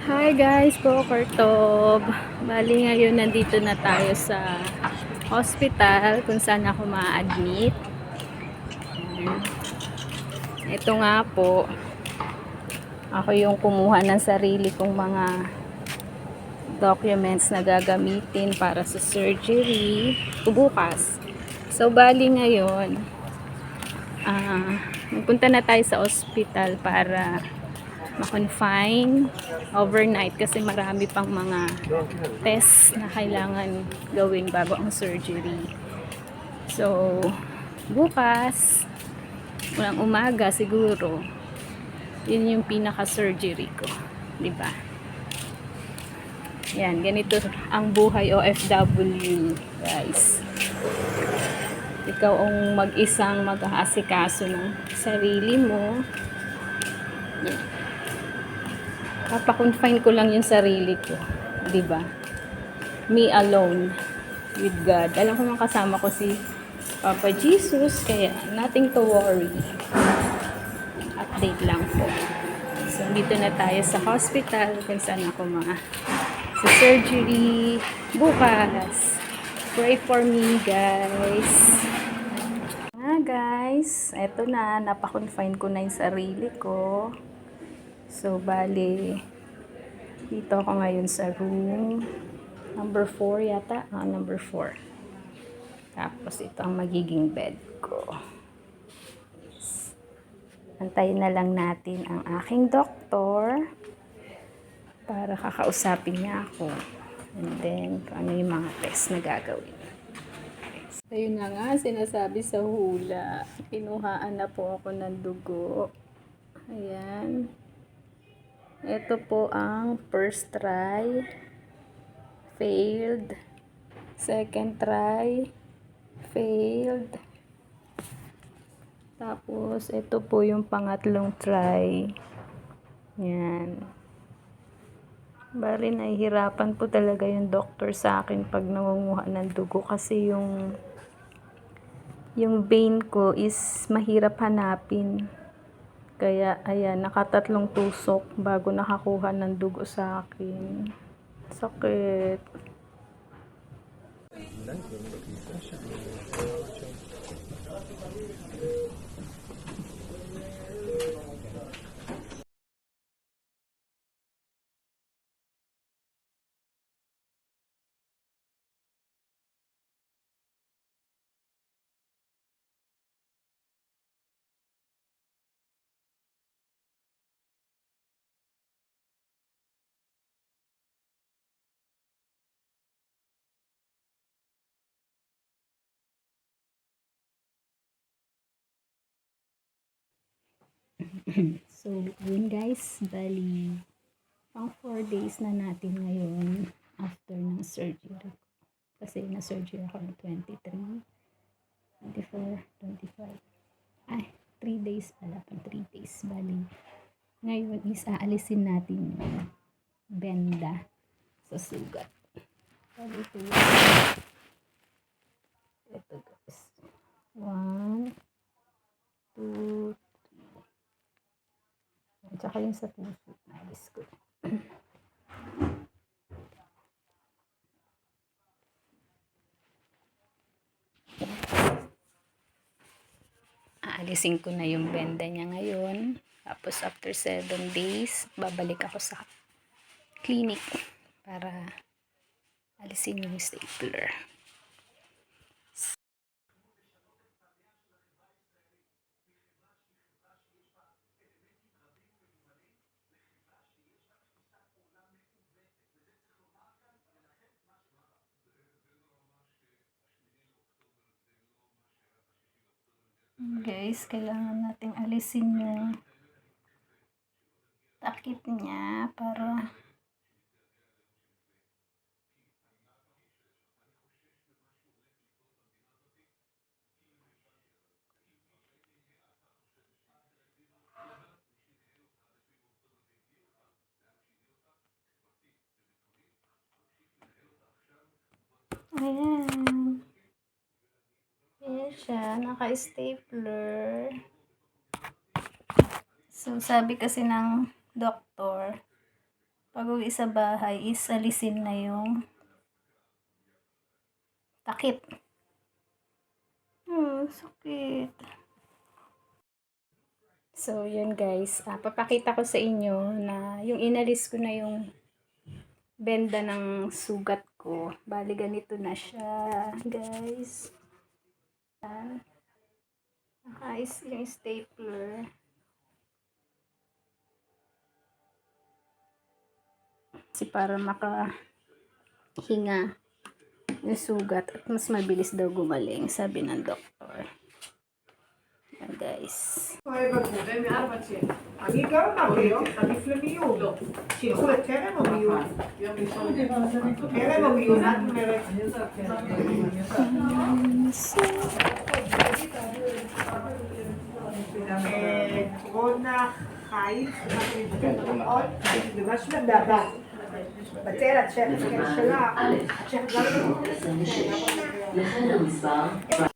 Hi guys, Bokertob. Bali ngayon nandito na tayo sa hospital kung saan ako ma-admit. Ito nga po, ako yung kumuha ng sarili kong mga documents na gagamitin para sa surgery bukas. So bali ngayon, magpunta na tayo sa hospital para ma-confine overnight kasi marami pang mga test na kailangan gawin bago ang surgery. So, bukas, walang umaga siguro, yun yung pinaka-surgery ko. Diba? Yan, ganito ang buhay OFW, guys. Ikaw ang mag-isang mag-aasikaso ng sarili mo. Yan. Papakonfine ko lang yung sarili ko. Diba? Me alone with God. Alam ko mga kasama ko si Papa Jesus, kaya nothing to worry. Update lang po. So, dito na tayo sa hospital kung saan ako sa surgery bukas. Pray for me, guys. Guys, eto na, napakonfine ko na yung sarili ko. So, bali, dito ako ngayon sa room number 4 yata. Number 4. Tapos, ito ang magiging bed ko. Antayin na lang natin ang aking doktor para kakausapin niya ako. And then, kung ano yung mga test na gagawin. So, yun na nga, sinasabi sa hula. Kinuhaan na po ako ng dugo. Ayan. Ito po ang first try. Failed. Second try. Failed. Tapos, ito po yung pangatlong try. Yan. Bali, nahihirapan po talaga yung doctor sa akin pag nangunguha ng dugo kasi yung vein ko is mahirap hanapin. Kaya, ayan, nakatatlong tusok bago nakakuha ng dugo sa akin. Sakit. So, yun guys, bali, pang 4 days na natin ngayon after ng surgery. Kasi na-surgery ako ng 23, 24, 25. Ay, 3 days pala, pang 3 days. Bali, ngayon is aalisin natin yung benda sa sugat. Bali, ito guys. 1, 2, at saka yung sa puso, naalis ko. Aalisin ko na yung benda niya ngayon. Tapos after 7 days, babalik ako sa clinic para alisin yung stapler. Guys, kailangan nating alisin yung takip niya para ayan. Ayan siya, naka-stapler. So, sabi kasi ng doktor, pag-uwi sa bahay is alisin na yung takip. Sakit. So, yun guys. Papakita ko sa inyo na yung inalis ko na yung benda ng sugat ko. Bali, ganito na siya, guys. Nakaayos yung stapler. Kasi para makahinga yung sugat at mas mabilis daw gumaling, sabi ng doktor. Yan guys. אני גם אמרתי, עדיף למיון. שילכו לטרם או מיון? טרם או מיון, את אומרת. רונה חייץ, ממש מדעת. בצל הצ'ק שלה, הצ'ק גם לא...